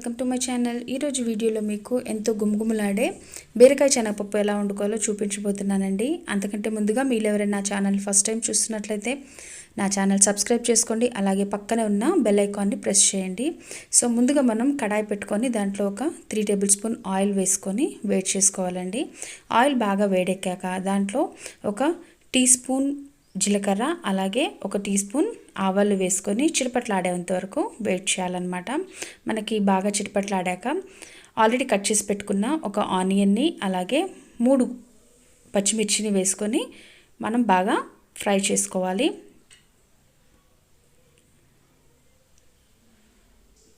Welcome to my channel. ఈరోజు వీడియోలో మీకు ఎంతో గుమగుమలాడే బీరకాయ శనగపప్పు ఎలా వండుకోవాలో చూపించబోతున్నానండి। అంతకంటే ముందుగా మీరు ఎవరైనా నా ఛానల్ ఫస్ట్ టైం చూస్తున్నట్లయితే నా ఛానల్ సబ్స్క్రైబ్ చేసుకోండి, అలాగే పక్కనే ఉన్న బెల్ ఐకాన్ని ప్రెస్ చేయండి। సో ముందుగా మనం కడాయి పెట్టుకొని దాంట్లో ఒక 3 టేబుల్ స్పూన్ ఆయిల్ వేసుకొని వేడి చేసుకోవాలండి। ఆయిల్ బాగా వేడెక్కాక దాంట్లో ఒక టీ స్పూన్ జీలకర్ర అలాగే ఒక టీ స్పూన్ ఆవాలు వేసుకొని చిటపట్లాడేంత వరకు వెయిట్ చేయాలన్నమాట। మనకి బాగా చిటపట్లాడాక ఆల్రెడీ కట్ చేసి పెట్టుకున్న ఒక ఆనియన్ని అలాగే 3 పచ్చిమిర్చిని వేసుకొని మనం బాగా ఫ్రై చేసుకోవాలి।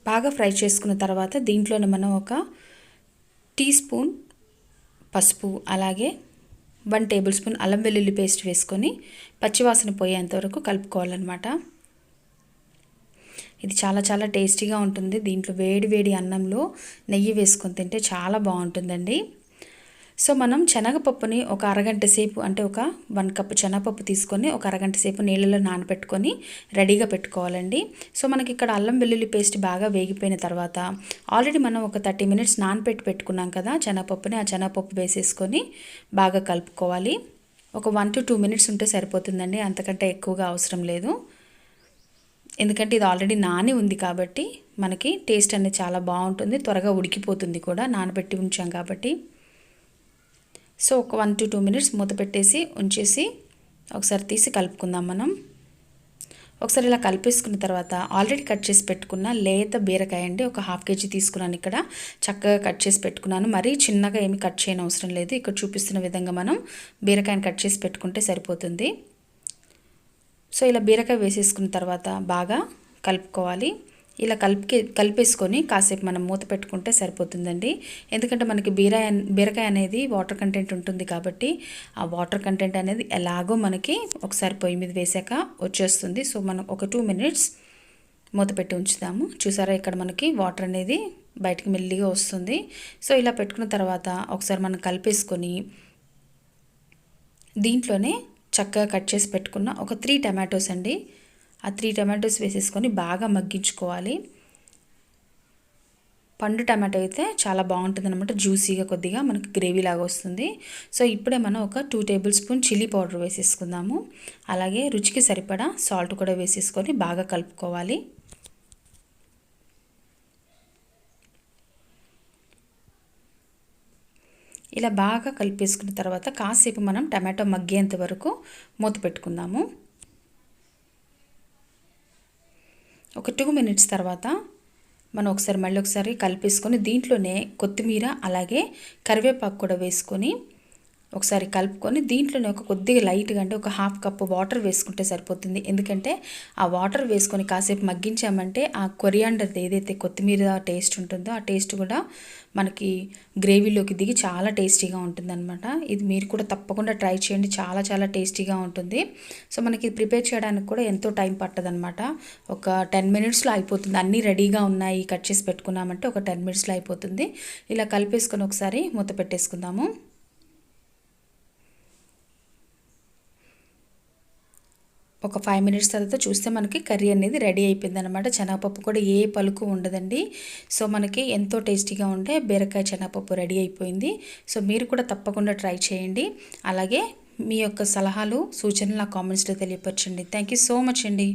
బాగా ఫ్రై చేసుకున్న తర్వాత దీంట్లోనే మనం ఒక టీ స్పూన్ పసుపు అలాగే 1 టేబుల్ స్పూన్ అల్లం వెల్లుల్లి పేస్ట్ వేసుకొని పచ్చివాసన పోయేంత వరకు కలుపుకోవాలన్నమాట। ఇది చాలా టేస్టీగా ఉంటుంది। దీంట్లో వేడి అన్నంలో నెయ్యి వేసుకొని తింటే చాలా బాగుంటుందండి। సో మనం శనగపప్పుని ఒక అరగంట సేపు అంటే ఒక 1 కప్ శనగపప్పు తీసుకొని ఒక అరగంట సేపు నీళ్ళలో నానబెట్టుకొని రెడీగా పెట్టుకోవాలండి। సో మనకి ఇక్కడ అల్లం వెల్లుల్లి పేస్ట్ బాగా వేగిపోయిన తర్వాత ఆల్రెడీ మనం ఒక 30 మినిట్స్ పెట్టుకున్నాం కదా శనగపప్పుని, ఆ శనగపప్పు వేసేసుకొని బాగా కలుపుకోవాలి। ఒక 1 to 2 మినిట్స్ ఉంటే సరిపోతుందండి, అంతకంటే ఎక్కువగా అవసరం లేదు। ఎందుకంటే ఇది ఆల్రెడీ నాని ఉంది కాబట్టి మనకి టేస్ట్ అనేది చాలా బాగుంటుంది, త్వరగా ఉడికిపోతుంది కూడా నానబెట్టి ఉంచాం కాబట్టి। సో ఒక 1 to 2 మినిట్స్ మూత పెట్టేసి ఉంచేసి ఒకసారి తీసి కలుపుకుందాం మనం। ఒకసారి ఇలా కలిపేసుకున్న తర్వాత ఆల్రెడీ కట్ చేసి పెట్టుకున్న లేత బీరకాయ అండి, ఒక 1/2 kg తీసుకున్నాను। ఇక్కడ చక్కగా కట్ చేసి పెట్టుకున్నాను, మరీ చిన్నగా ఏమి కట్ చేయని అవసరం లేదు। ఇక్కడ చూపిస్తున్న విధంగా మనం బీరకాయని కట్ చేసి పెట్టుకుంటే సరిపోతుంది। సో ఇలా బీరకాయ వేసేసుకున్న తర్వాత బాగా కలుపుకోవాలి। ఇలా కలిపేసుకొని కాసేపు మనం మూత పెట్టుకుంటే సరిపోతుందండి। ఎందుకంటే మనకి బీరకాయ అనేది వాటర్ కంటెంట్ ఉంటుంది కాబట్టి ఆ వాటర్ కంటెంట్ అనేది ఎలాగో మనకి ఒకసారి పొయ్యి మీద వేసాక వచ్చేస్తుంది। సో మనం ఒక 2 మినిట్స్ మూత పెట్టి ఉంచుదాము। చూసారా ఇక్కడ మనకి వాటర్ అనేది బయటికి మెల్లిగా వస్తుంది। సో ఇలా పెట్టుకున్న తర్వాత ఒకసారి మనం కలిపేసుకొని దీంట్లోనే చక్కగా కట్ చేసి పెట్టుకున్న ఒక 3 టమాటోస్ అండి, ఆ 3 టమాటోస్ వేసేసుకొని బాగా మగ్గించుకోవాలి। పండు టమాటో అయితే చాలా బాగుంటుంది అనమాట, జ్యూసీగా కొద్దిగా మనకి గ్రేవీ లాగా వస్తుంది। సో ఇప్పుడే మనం ఒక 2 టేబుల్ స్పూన్ చిల్లీ పౌడర్ వేసేసుకుందాము, అలాగే రుచికి సరిపడా సాల్ట్ కూడా వేసేసుకొని బాగా కలుపుకోవాలి। ఇలా బాగా కలిపేసుకున్న తర్వాత కాసేపు మనం టమాటో మగ్గేంత వరకు మూత పెట్టుకుందాము। ఒక 2 మినిట్స్ తర్వాత మనం మళ్ళీ ఒకసారి కలిపేసుకొని దీంట్లోనే కొత్తిమీర అలాగే కరివేపాకు కూడా వేసుకొని ఒకసారి కలుపుకొని దీంట్లోనే ఒక కొద్దిగా లైట్గా అంటే ఒక 1/2 కప్ వాటర్ వేసుకుంటే సరిపోతుంది। ఎందుకంటే ఆ వాటర్ వేసుకొని కాసేపు మగ్గించామంటే ఆ కొరియాండర్ ఏదైతే కొత్తిమీర టేస్ట్ ఉంటుందో ఆ టేస్ట్ కూడా మనకి గ్రేవీలోకి దిగి చాలా టేస్టీగా ఉంటుందన్నమాట। ఇది మీరు కూడా తప్పకుండా ట్రై చేయండి, చాలా టేస్టీగా ఉంటుంది। సో మనకి ప్రిపేర్ చేయడానికి కూడా ఎంతో టైం పట్టదనమాట, ఒక 10 మినిట్స్లో అయిపోతుంది। అన్నీ రెడీగా ఉన్నాయి, కట్ చేసి పెట్టుకున్నామంటే ఒక 10 మినిట్స్లో అయిపోతుంది। ఇలా కలిపేసుకొని ఒకసారి మూత పెట్టేసుకుందాము। ఒక 5 మినిట్స్ తర్వాత చూస్తే మనకి కర్రీ అనేది రెడీ అయిపోయింది అనమాట। శనగపప్పు కూడా ఏ పలుకు ఉండదండి। సో మనకి ఎంతో టేస్టీగా ఉండే బీరకాయ శనగపప్పు రెడీ అయిపోయింది। సో మీరు కూడా తప్పకుండా ట్రై చేయండి, అలాగే మీ యొక్క సలహాలు సూచనలు నా కామెంట్స్లో తెలియపరచండి। థ్యాంక్ యూ సో మచ్ అండి।